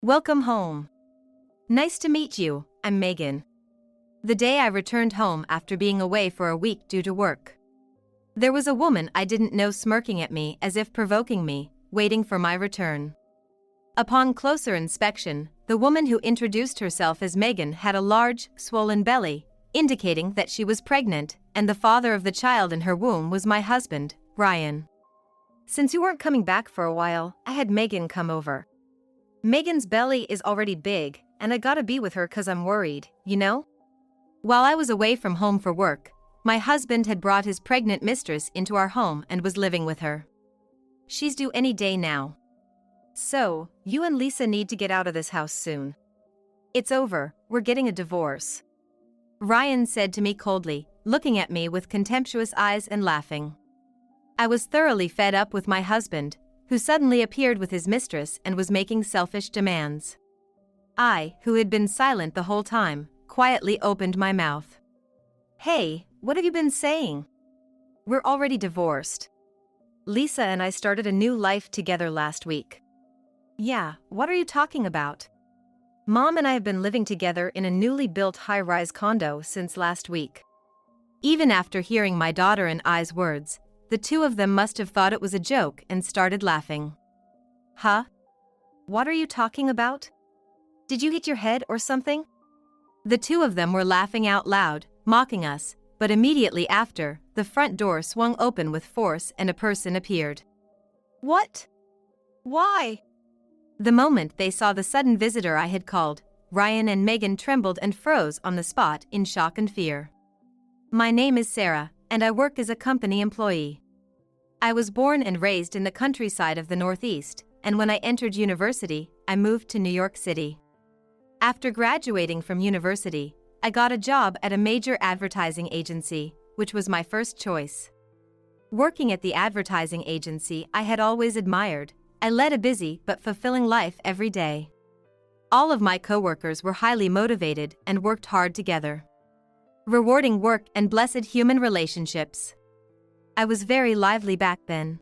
Welcome home. Nice to meet you, I'm Megan. The day I returned home after being away for a week due to work. There was a woman I didn't know smirking at me as if provoking me, waiting for my return. Upon closer inspection, the woman who introduced herself as Megan had a large, swollen belly, indicating that she was pregnant, and the father of the child in her womb was my husband, Ryan. Since you weren't coming back for a while, I had Megan come over. Megan's belly is already big, and I gotta be with her 'cause I'm worried, you know? While I was away from home for work, my husband had brought his pregnant mistress into our home and was living with her. She's due any day now. So, you and Lisa need to get out of this house soon. It's over, we're getting a divorce. Ryan said to me coldly, looking at me with contemptuous eyes and laughing. I was thoroughly fed up with my husband, who suddenly appeared with his mistress and was making selfish demands. I, who had been silent the whole time, quietly opened my mouth. Hey, what have you been saying? We're already divorced. Lisa and I started a new life together last week. Yeah, what are you talking about? Mom and I have been living together in a newly built high-rise condo since last week. Even after hearing my daughter and I's words, the two of them must have thought it was a joke and started laughing. Huh? What are you talking about? Did you hit your head or something? The two of them were laughing out loud, mocking us, but immediately after, the front door swung open with force and a person appeared. What? Why? The moment they saw the sudden visitor I had called, Ryan and Megan trembled and froze on the spot in shock and fear. My name is Sarah, and I work as a company employee. I was born and raised in the countryside of the Northeast, and when I entered university, I moved to New York City. After graduating from university, I got a job at a major advertising agency, which was my first choice. Working at the advertising agency I had always admired. I led a busy but fulfilling life every day. All of my coworkers were highly motivated and worked hard together. Rewarding work and blessed human relationships. I was very lively back then.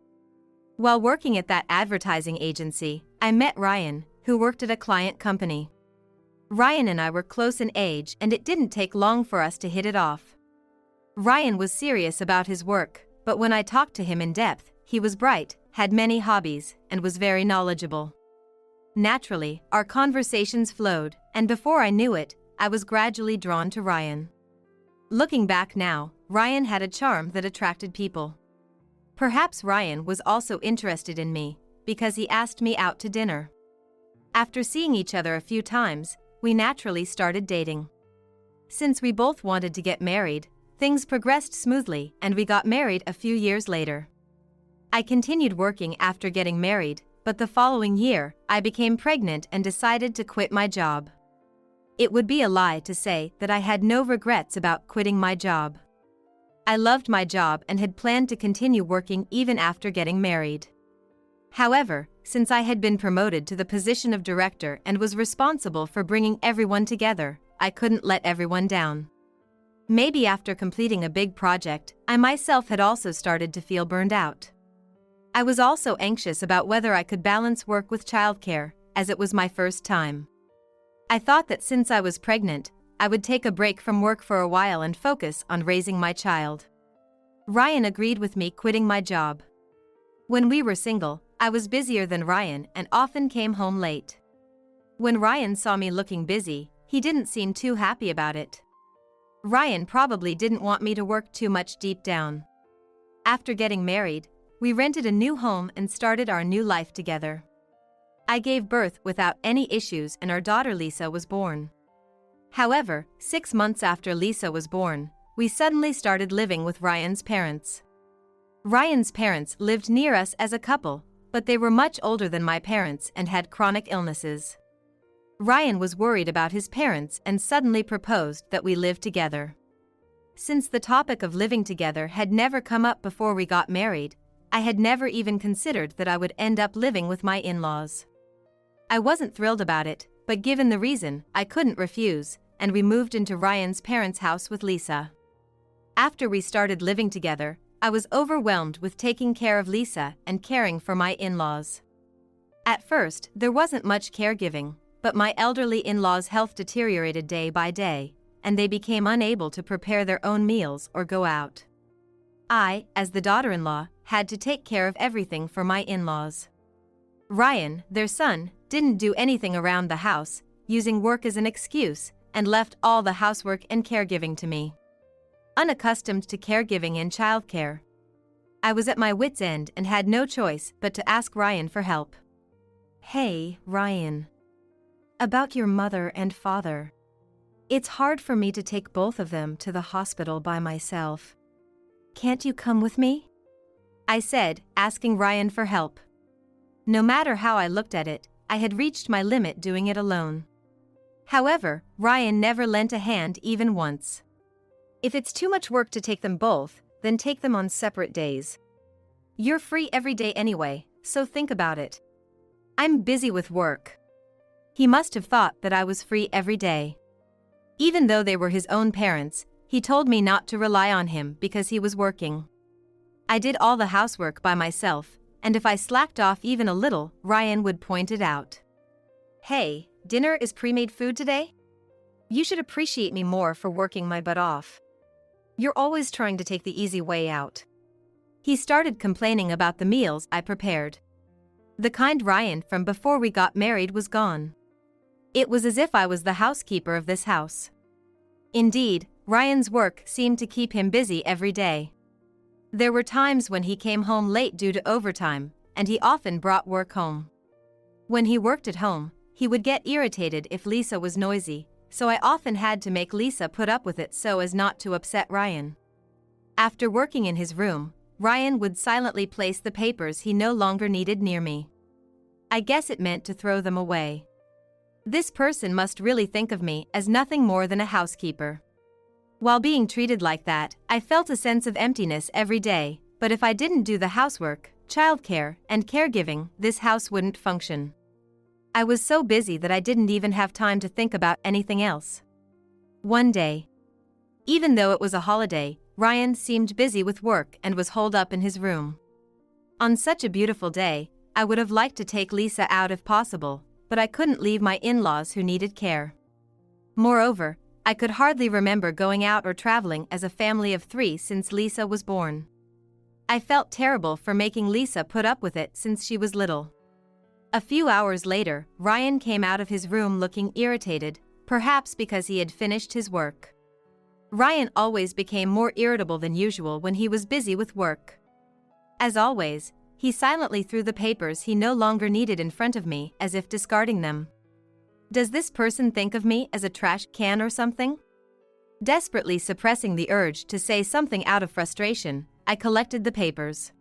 While working at that advertising agency, I met Ryan, who worked at a client company. Ryan and I were close in age and it didn't take long for us to hit it off. Ryan was serious about his work, but when I talked to him in depth, he was bright, had many hobbies, and was very knowledgeable. Naturally, our conversations flowed, and before I knew it, I was gradually drawn to Ryan. Looking back now, Ryan had a charm that attracted people. Perhaps Ryan was also interested in me, because he asked me out to dinner. After seeing each other a few times, we naturally started dating. Since we both wanted to get married, things progressed smoothly and we got married a few years later. I continued working after getting married, but the following year, I became pregnant and decided to quit my job. It would be a lie to say that I had no regrets about quitting my job. I loved my job and had planned to continue working even after getting married. However, since I had been promoted to the position of director and was responsible for bringing everyone together, I couldn't let everyone down. Maybe after completing a big project, I myself had also started to feel burned out. I was also anxious about whether I could balance work with childcare, as it was my first time. I thought that since I was pregnant, I would take a break from work for a while and focus on raising my child. Ryan agreed with me quitting my job. When we were single, I was busier than Ryan and often came home late. When Ryan saw me looking busy, he didn't seem too happy about it. Ryan probably didn't want me to work too much deep down. After getting married, we rented a new home and started our new life together. I gave birth without any issues and our daughter Lisa was born. However, 6 months after Lisa was born, we suddenly started living with Ryan's parents. Ryan's parents lived near us as a couple, but they were much older than my parents and had chronic illnesses. Ryan was worried about his parents and suddenly proposed that we live together. Since the topic of living together had never come up before we got married, I had never even considered that I would end up living with my in-laws. I wasn't thrilled about it, but given the reason, I couldn't refuse, and we moved into Ryan's parents' house with Lisa. After we started living together, I was overwhelmed with taking care of Lisa and caring for my in-laws. At first, there wasn't much caregiving, but my elderly in-laws' health deteriorated day by day, and they became unable to prepare their own meals or go out. I, as the daughter-in-law, had to take care of everything for my in-laws. Ryan, their son, didn't do anything around the house, using work as an excuse, and left all the housework and caregiving to me. Unaccustomed to caregiving and childcare, I was at my wit's end and had no choice but to ask Ryan for help. "Hey, Ryan. About your mother and father. It's hard for me to take both of them to the hospital by myself. Can't you come with me?" I said, asking Ryan for help. No matter how I looked at it, I had reached my limit doing it alone. However, Ryan never lent a hand even once. "If it's too much work to take them both, then take them on separate days. You're free every day anyway, so think about it." "I'm busy with work." He must have thought that I was free every day. Even though they were his own parents, he told me not to rely on him because he was working. I did all the housework by myself, and if I slacked off even a little, Ryan would point it out. "Hey, dinner is pre-made food today? You should appreciate me more for working my butt off. You're always trying to take the easy way out." He started complaining about the meals I prepared. The kind Ryan from before we got married was gone. It was as if I was the housekeeper of this house. Indeed, Ryan's work seemed to keep him busy every day. There were times when he came home late due to overtime, and he often brought work home. When he worked at home, he would get irritated if Lisa was noisy, so I often had to make Lisa put up with it so as not to upset Ryan. After working in his room, Ryan would silently place the papers he no longer needed near me. I guess it meant to throw them away. This person must really think of me as nothing more than a housekeeper. While being treated like that, I felt a sense of emptiness every day, but if I didn't do the housework, childcare, and caregiving, this house wouldn't function. I was so busy that I didn't even have time to think about anything else. One day, even though it was a holiday, Ryan seemed busy with work and was holed up in his room. On such a beautiful day, I would have liked to take Lisa out if possible, but I couldn't leave my in-laws who needed care. Moreover, I could hardly remember going out or traveling as a family of 3 since Lisa was born. I felt terrible for making Lisa put up with it since she was little. A few hours later, Ryan came out of his room looking irritated, perhaps because he had finished his work. Ryan always became more irritable than usual when he was busy with work. As always, he silently threw the papers he no longer needed in front of me as if discarding them. Does this person think of me as a trash can or something? Desperately suppressing the urge to say something out of frustration, I collected the papers.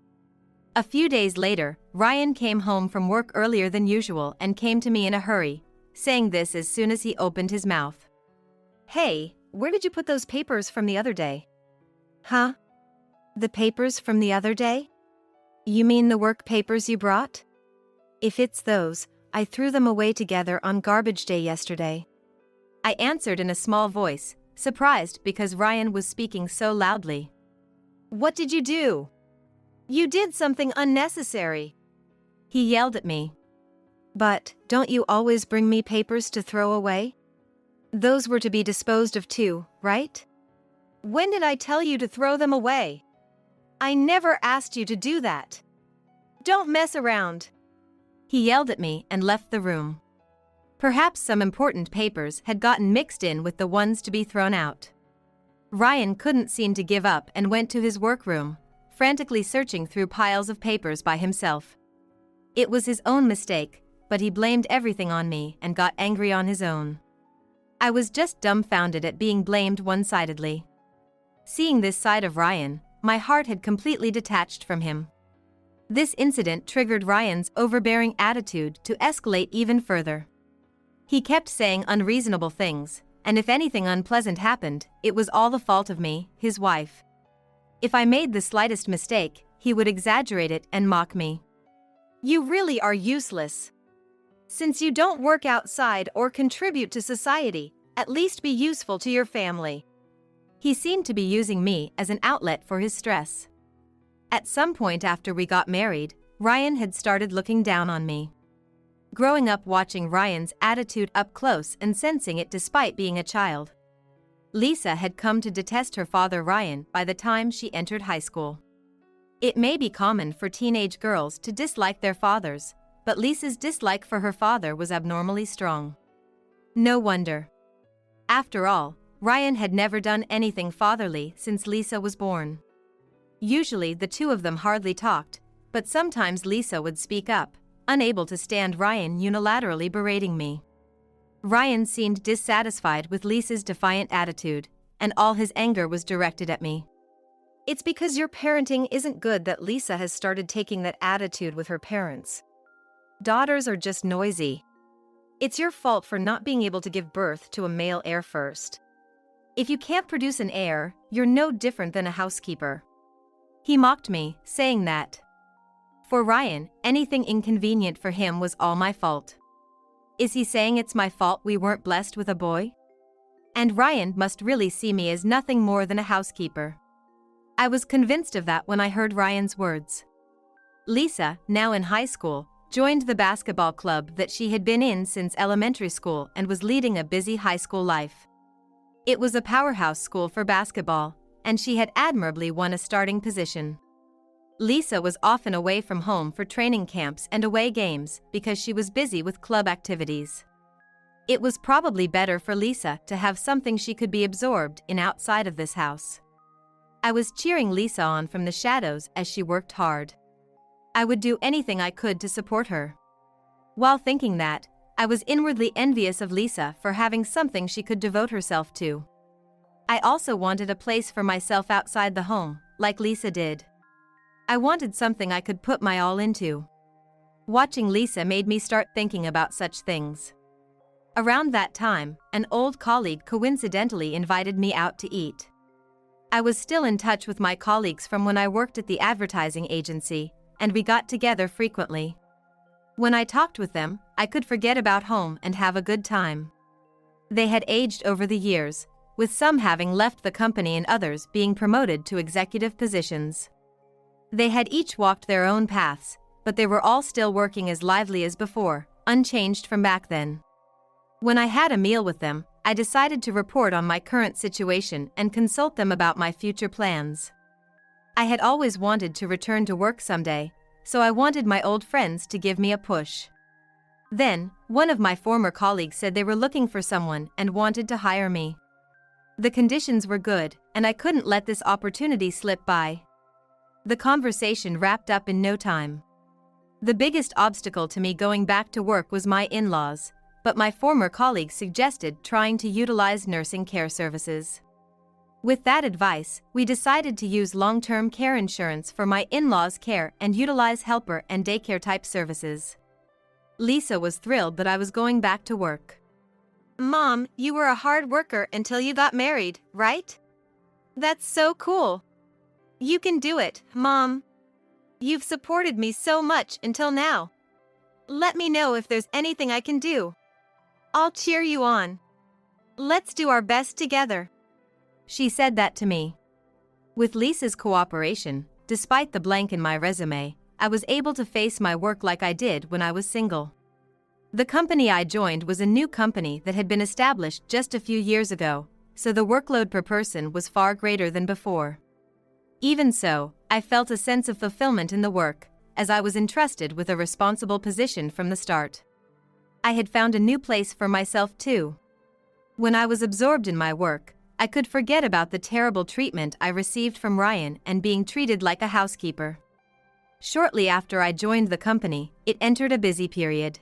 A few days later, Ryan came home from work earlier than usual and came to me in a hurry, saying this as soon as he opened his mouth. "Hey, where did you put those papers from the other day?" "Huh? The papers from the other day? You mean the work papers you brought? If it's those, I threw them away together on garbage day yesterday." I answered in a small voice, surprised because Ryan was speaking so loudly. "What did you do? You did something unnecessary," he yelled at me. "But, don't you always bring me papers to throw away? Those were to be disposed of too, right? When did I tell you to throw them away? I never asked you to do that. Don't mess around." He yelled at me and left the room. Perhaps some important papers had gotten mixed in with the ones to be thrown out. Ryan couldn't seem to give up and went to his workroom, frantically searching through piles of papers by himself. It was his own mistake, but he blamed everything on me and got angry on his own. I was just dumbfounded at being blamed one-sidedly. Seeing this side of Ryan, my heart had completely detached from him. This incident triggered Ryan's overbearing attitude to escalate even further. He kept saying unreasonable things, and if anything unpleasant happened, it was all the fault of me, his wife. If I made the slightest mistake, he would exaggerate it and mock me. "You really are useless. Since you don't work outside or contribute to society, at least be useful to your family." He seemed to be using me as an outlet for his stress. At some point after we got married, Ryan had started looking down on me. growing up watching Ryan's attitude up close and sensing it despite being a child. Lisa had come to detest her father Ryan by the time she entered high school. It may be common for teenage girls to dislike their fathers, but Lisa's dislike for her father was abnormally strong. No wonder. After all, Ryan had never done anything fatherly since Lisa was born. Usually the two of them hardly talked, but sometimes Lisa would speak up, unable to stand Ryan unilaterally berating me. Ryan seemed dissatisfied with Lisa's defiant attitude, and all his anger was directed at me. "It's because your parenting isn't good that Lisa has started taking that attitude with her parents. Daughters are just noisy. It's your fault for not being able to give birth to a male heir first. If you can't produce an heir, you're no different than a housekeeper." He mocked me, saying that for Ryan, anything inconvenient for him was all my fault. Is he saying it's my fault we weren't blessed with a boy? And Ryan must really see me as nothing more than a housekeeper. I was convinced of that when I heard Ryan's words. Lisa, now in high school, joined the basketball club that she had been in since elementary school and was leading a busy high school life. It was a powerhouse school for basketball, and she had admirably won a starting position. Lisa was often away from home for training camps and away games because she was busy with club activities. It was probably better for Lisa to have something she could be absorbed in outside of this house. I was cheering Lisa on from the shadows as she worked hard. I would do anything I could to support her. While thinking that, I was inwardly envious of Lisa for having something she could devote herself to. I also wanted a place for myself outside the home, like Lisa did. I wanted something I could put my all into. Watching Lisa made me start thinking about such things. Around that time, an old colleague coincidentally invited me out to eat. I was still in touch with my colleagues from when I worked at the advertising agency, and we got together frequently. When I talked with them, I could forget about home and have a good time. They had aged over the years, with some having left the company and others being promoted to executive positions. They had each walked their own paths, but they were all still working as lively as before, unchanged from back then. When I had a meal with them, I decided to report on my current situation and consult them about my future plans. I had always wanted to return to work someday, so I wanted my old friends to give me a push. Then, one of my former colleagues said they were looking for someone and wanted to hire me. The conditions were good, and I couldn't let this opportunity slip by. The conversation wrapped up in no time. The biggest obstacle to me going back to work was my in-laws, but my former colleague suggested trying to utilize nursing care services. With that advice, we decided to use long-term care insurance for my in-laws' care and utilize helper and daycare type services. Lisa was thrilled that I was going back to work. "Mom, you were a hard worker until you got married, right? That's so cool. You can do it, Mom. You've supported me so much until now. Let me know if there's anything I can do. I'll cheer you on. Let's do our best together." She said that to me. With Lisa's cooperation, despite the blank in my resume, I was able to face my work like I did when I was single. The company I joined was a new company that had been established just a few years ago, so the workload per person was far greater than before. Even so, I felt a sense of fulfillment in the work, as I was entrusted with a responsible position from the start. I had found a new place for myself too. When I was absorbed in my work, I could forget about the terrible treatment I received from Ryan and being treated like a housekeeper. Shortly after I joined the company, it entered a busy period.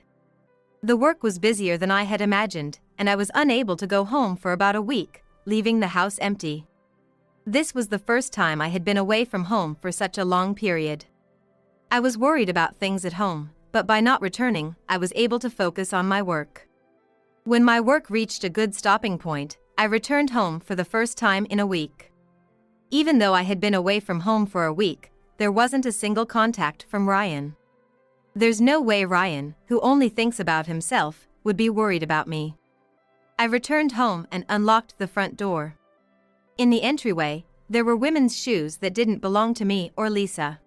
The work was busier than I had imagined, and I was unable to go home for about a week, leaving the house empty. This was the first time I had been away from home for such a long period. I was worried about things at home, but by not returning, I was able to focus on my work. When my work reached a good stopping point, I returned home for the first time in a week. Even though I had been away from home for a week, there wasn't a single contact from Ryan. There's no way Ryan, who only thinks about himself, would be worried about me. I returned home and unlocked the front door. In the entryway, there were women's shoes that didn't belong to me or Lisa.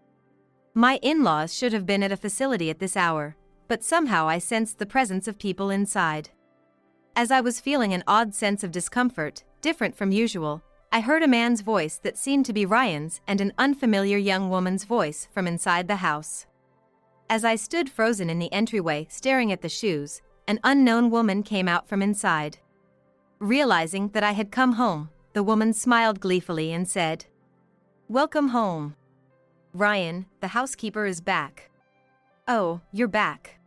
My in-laws should have been at a facility at this hour, but somehow I sensed the presence of people inside. As I was feeling an odd sense of discomfort, different from usual, I heard a man's voice that seemed to be Ryan's and an unfamiliar young woman's voice from inside the house. As I stood frozen in the entryway staring at the shoes, an unknown woman came out from inside. Realizing that I had come home, the woman smiled gleefully and said, "Welcome home. Ryan, the housekeeper is back." "Oh, you're back.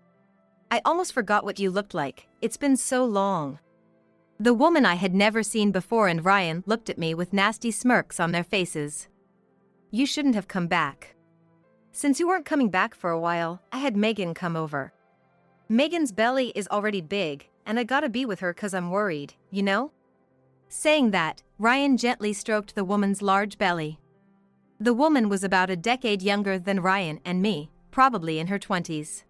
I almost forgot what you looked like, it's been so long." The woman I had never seen before and Ryan looked at me with nasty smirks on their faces. "You shouldn't have come back. Since you weren't coming back for a while, I had Megan come over. Megan's belly is already big, and I gotta be with her 'cause I'm worried, you know?" Saying that, Ryan gently stroked the woman's large belly. The woman was about a decade younger than Ryan and me, probably in her 20s.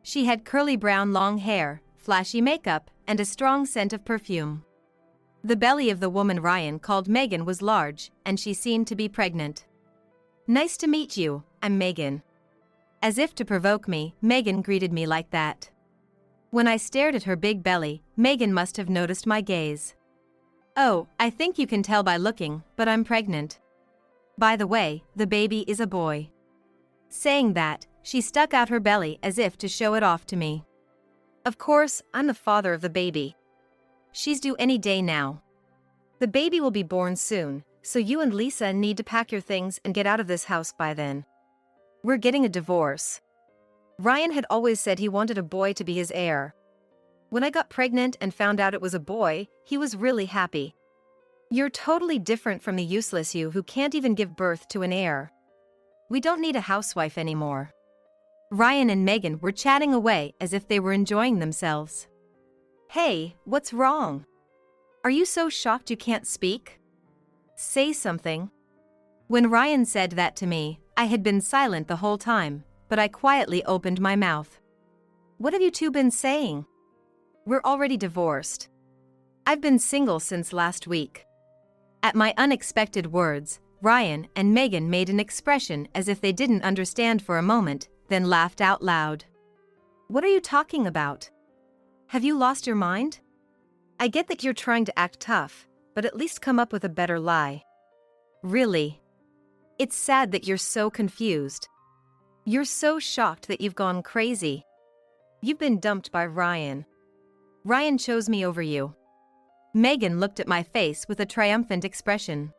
She had curly brown long hair, flashy makeup, and a strong scent of perfume. The belly of the woman Ryan called Megan was large, and she seemed to be pregnant. "Nice to meet you, I'm Megan." As if to provoke me, Megan greeted me like that. When I stared at her big belly, Megan must have noticed my gaze. "Oh, I think you can tell by looking, but I'm pregnant. By the way, the baby is a boy." Saying that, she stuck out her belly as if to show it off to me. "Of course, I'm the father of the baby. She's due any day now. The baby will be born soon, so you and Lisa need to pack your things and get out of this house by then. We're getting a divorce." Ryan had always said he wanted a boy to be his heir. When I got pregnant and found out it was a boy, he was really happy. "You're totally different from the useless you who can't even give birth to an heir. We don't need a housewife anymore." Ryan and Megan were chatting away as if they were enjoying themselves. "Hey, what's wrong? Are you so shocked you can't speak? Say something." When Ryan said that to me, I had been silent the whole time, but I quietly opened my mouth. "What have you two been saying? We're already divorced. I've been single since last week." At my unexpected words, Ryan and Megan made an expression as if they didn't understand for a moment, then laughed out loud. "What are you talking about? Have you lost your mind? I get that you're trying to act tough, but at least come up with a better lie. Really? It's sad that you're so confused. You're so shocked that you've gone crazy. You've been dumped by Ryan. Ryan chose me over you." Megan looked at my face with a triumphant expression.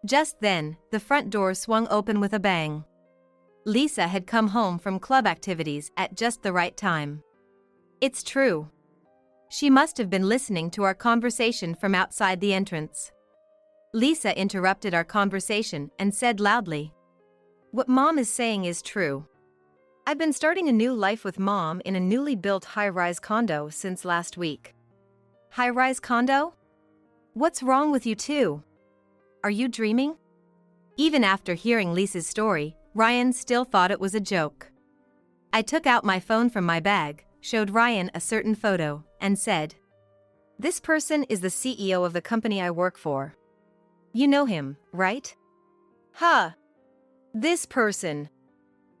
Just then, the front door swung open with a bang. Lisa had come home from club activities at just the right time. It's true. She must have been listening to our conversation from outside the entrance. Lisa interrupted our conversation and said loudly, "What Mom is saying is true. I've been starting a new life with Mom in a newly built high-rise condo since last week." "High-rise condo? What's wrong with you two? Are you dreaming?" Even after hearing Lisa's story, Ryan still thought it was a joke. I took out my phone from my bag, showed Ryan a certain photo, and said, "This person is the CEO of the company I work for. You know him, right?" "Huh. This person.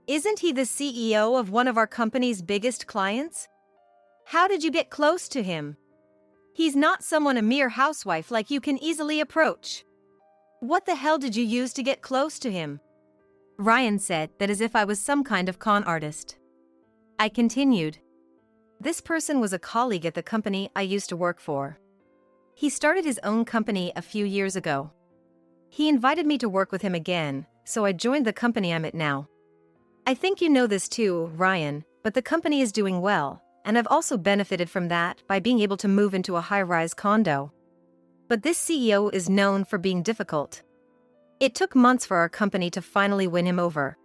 Isn't he the CEO of one of our company's biggest clients? How did you get close to him? He's not someone a mere housewife like you can easily approach. What the hell did you use to get close to him?" Ryan said that as if I was some kind of con artist. I continued, "This person was a colleague at the company I used to work for. He started his own company a few years ago. He invited me to work with him again, so I joined the company I'm at now. I think you know this too, Ryan, but the company is doing well, and I've also benefited from that by being able to move into a high-rise condo. But this CEO is known for being difficult. It took months for our company to finally win him over.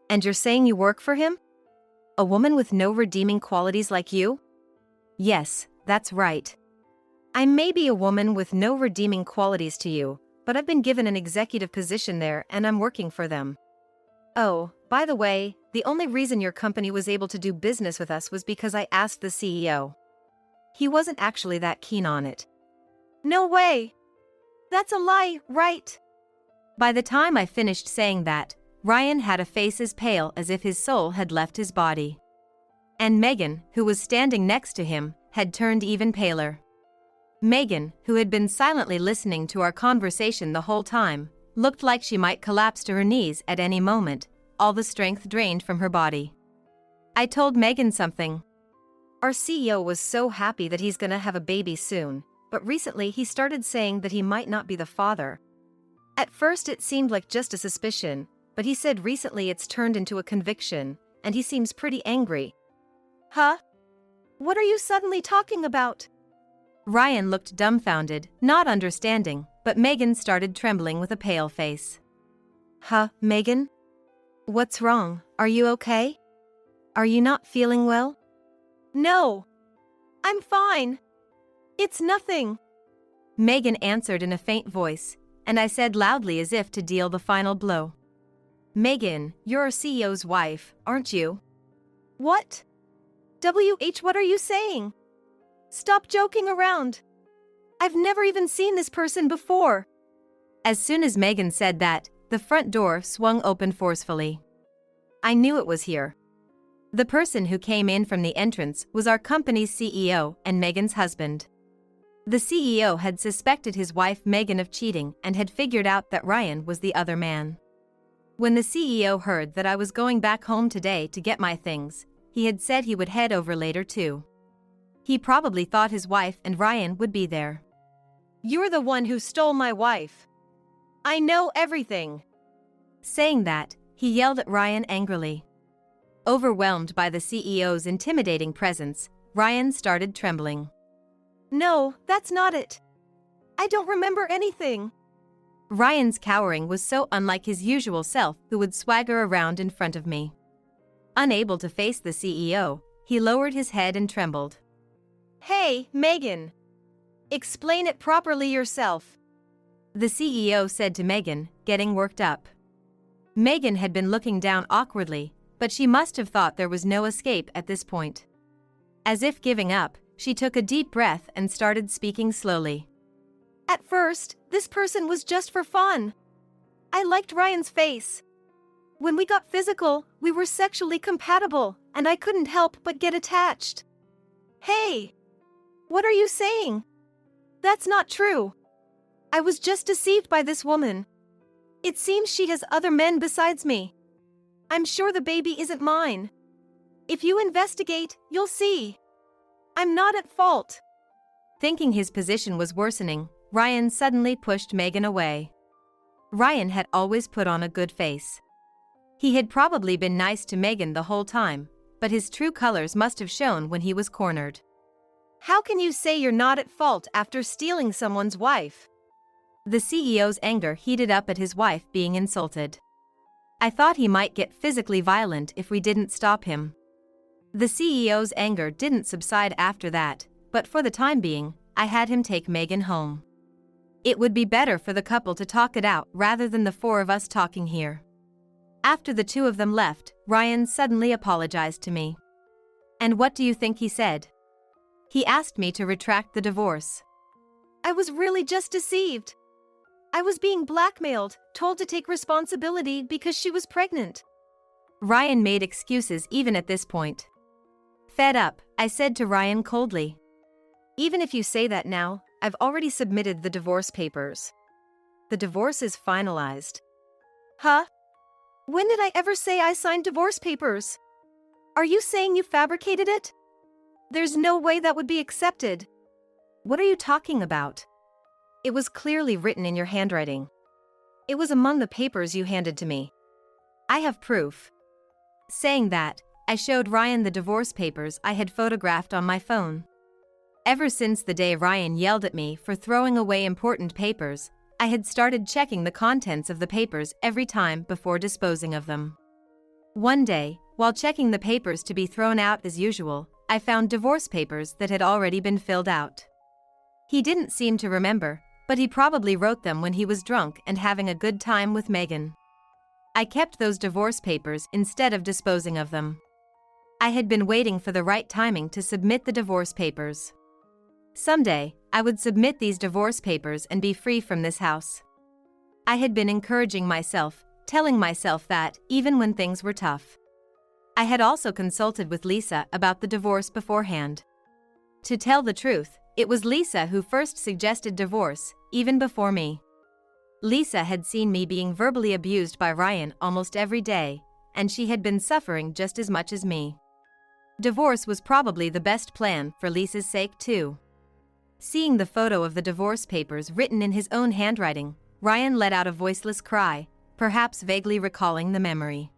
And you're saying you work for him? A woman with no redeeming qualities like you?" "Yes, that's right. I may be a woman with no redeeming qualities to you, but I've been given an executive position there and I'm working for them. Oh, by the way, the only reason your company was able to do business with us was because I asked the CEO. He wasn't actually that keen on it." "No way! That's a lie, right?" By the time I finished saying that, Ryan had a face as pale as if his soul had left his body. And Megan, who was standing next to him, had turned even paler. Megan, who had been silently listening to our conversation the whole time, looked like she might collapse to her knees at any moment, all the strength drained from her body. I told Megan something. Our CEO was so happy that he's gonna have a baby soon, but recently he started saying that he might not be the father. At first it seemed like just a suspicion, but he said recently it's turned into a conviction, and he seems pretty angry. Huh? What are you suddenly talking about? Ryan looked dumbfounded, not understanding, but Megan started trembling with a pale face. Huh, Megan? What's wrong? Are you okay? Are you not feeling well? No. I'm fine. It's nothing. Megan answered in a faint voice, and I said loudly as if to deal the final blow. Megan, you're our CEO's wife, aren't you? What? What are you saying? Stop joking around. I've never even seen this person before. As soon as Megan said that, the front door swung open forcefully. I knew it was here. The person who came in from the entrance was our company's CEO and Megan's husband. The CEO had suspected his wife Megan of cheating and had figured out that Ryan was the other man. When the CEO heard that I was going back home today to get my things, he had said he would head over later too. He probably thought his wife and Ryan would be there. You're the one who stole my wife. I know everything. Saying that, he yelled at Ryan angrily. Overwhelmed by the CEO's intimidating presence, Ryan started trembling. No, that's not it. I don't remember anything. Ryan's cowering was so unlike his usual self, who would swagger around in front of me. Unable to face the CEO, he lowered his head and trembled. Hey, Megan. Explain it properly yourself. The CEO said to Megan, getting worked up. Megan had been looking down awkwardly, but she must have thought there was no escape at this point. As if giving up, she took a deep breath and started speaking slowly. At first, this person was just for fun. I liked Ryan's face. When we got physical, we were sexually compatible, and I couldn't help but get attached. Hey! What are you saying? That's not true. I was just deceived by this woman. It seems she has other men besides me. I'm sure the baby isn't mine. If you investigate, you'll see. I'm not at fault. Thinking his position was worsening, Ryan suddenly pushed Megan away. Ryan had always put on a good face. He had probably been nice to Megan the whole time, but his true colors must have shown when he was cornered. How can you say you're not at fault after stealing someone's wife? The CEO's anger heated up at his wife being insulted. I thought he might get physically violent if we didn't stop him. The CEO's anger didn't subside after that, but for the time being, I had him take Megan home. It would be better for the couple to talk it out rather than the four of us talking here. After the two of them left, Ryan suddenly apologized to me. And what do you think he said? He asked me to retract the divorce. I was really just deceived. I was being blackmailed, told to take responsibility because she was pregnant. Ryan made excuses even at this point. Fed up, I said to Ryan coldly. Even if you say that now, I've already submitted the divorce papers. The divorce is finalized. Huh? When did I ever say I signed divorce papers? Are you saying you fabricated it? There's no way that would be accepted. What are you talking about? It was clearly written in your handwriting. It was among the papers you handed to me. I have proof. Saying that, I showed Ryan the divorce papers I had photographed on my phone. Ever since the day Ryan yelled at me for throwing away important papers, I had started checking the contents of the papers every time before disposing of them. One day, while checking the papers to be thrown out as usual, I found divorce papers that had already been filled out. He didn't seem to remember, but he probably wrote them when he was drunk and having a good time with Megan. I kept those divorce papers instead of disposing of them. I had been waiting for the right timing to submit the divorce papers. Someday, I would submit these divorce papers and be free from this house. I had been encouraging myself, telling myself that, even when things were tough. I had also consulted with Lisa about the divorce beforehand. To tell the truth, it was Lisa who first suggested divorce, even before me. Lisa had seen me being verbally abused by Ryan almost every day, and she had been suffering just as much as me. Divorce was probably the best plan for Lisa's sake too. Seeing the photo of the divorce papers written in his own handwriting, Ryan let out a voiceless cry, perhaps vaguely recalling the memory.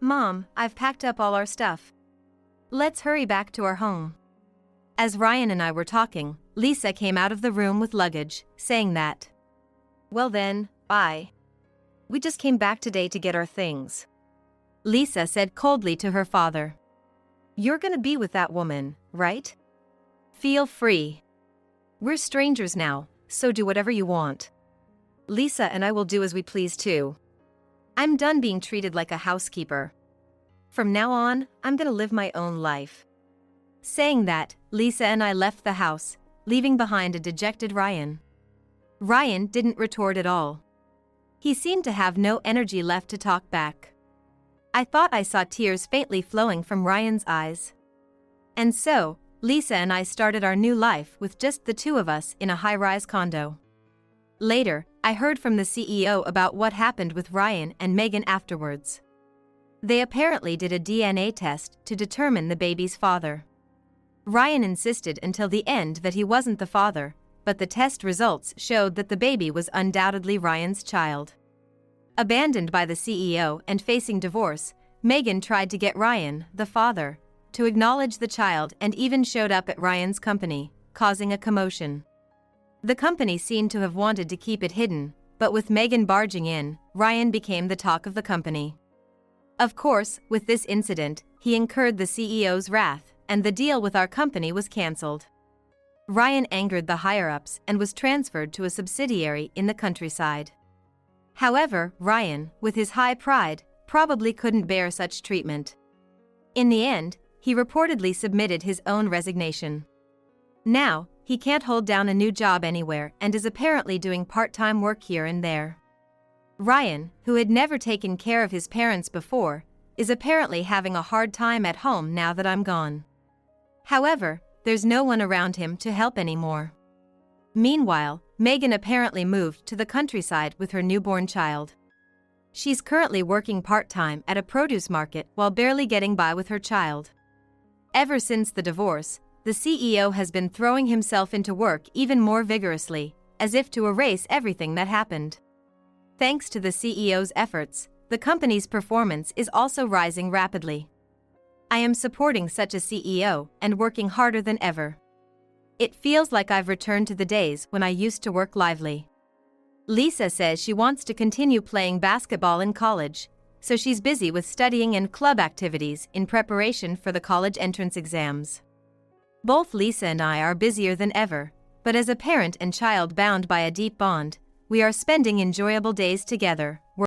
"Mom, I've packed up all our stuff. Let's hurry back to our home." As Ryan and I were talking, Lisa came out of the room with luggage, saying that, "Well then, bye. We just came back today to get our things." Lisa said coldly to her father, "You're gonna be with that woman, right? Feel free. We're strangers now, so do whatever you want. Lisa and I will do as we please too. I'm done being treated like a housekeeper. From now on, I'm gonna live my own life." Saying that, Lisa and I left the house, leaving behind a dejected Ryan. Ryan didn't retort at all. He seemed to have no energy left to talk back. I thought I saw tears faintly flowing from Ryan's eyes. And so, Lisa and I started our new life with just the two of us in a high-rise condo. Later, I heard from the CEO about what happened with Ryan and Megan afterwards. They apparently did a DNA test to determine the baby's father. Ryan insisted until the end that he wasn't the father, but the test results showed that the baby was undoubtedly Ryan's child. Abandoned by the CEO and facing divorce, Megan tried to get Ryan, the father, to acknowledge the child and even showed up at Ryan's company, causing a commotion. The company seemed to have wanted to keep it hidden, but with Megan barging in, Ryan became the talk of the company. Of course, with this incident, he incurred the CEO's wrath, and the deal with our company was cancelled. Ryan angered the higher-ups and was transferred to a subsidiary in the countryside. However, Ryan, with his high pride, probably couldn't bear such treatment. In the end, he reportedly submitted his own resignation. Now, he can't hold down a new job anywhere and is apparently doing part-time work here and there. Ryan, who had never taken care of his parents before, is apparently having a hard time at home now that I'm gone. However, there's no one around him to help anymore. Meanwhile, Megan apparently moved to the countryside with her newborn child. She's currently working part-time at a produce market while barely getting by with her child. Ever since the divorce, the CEO has been throwing himself into work even more vigorously, as if to erase everything that happened. Thanks to the CEO's efforts, the company's performance is also rising rapidly. I am supporting such a CEO and working harder than ever. It feels like I've returned to the days when I used to work lively. Lisa says she wants to continue playing basketball in college, so she's busy with studying and club activities in preparation for the college entrance exams. Both Lisa and I are busier than ever, but as a parent and child bound by a deep bond, we are spending enjoyable days together.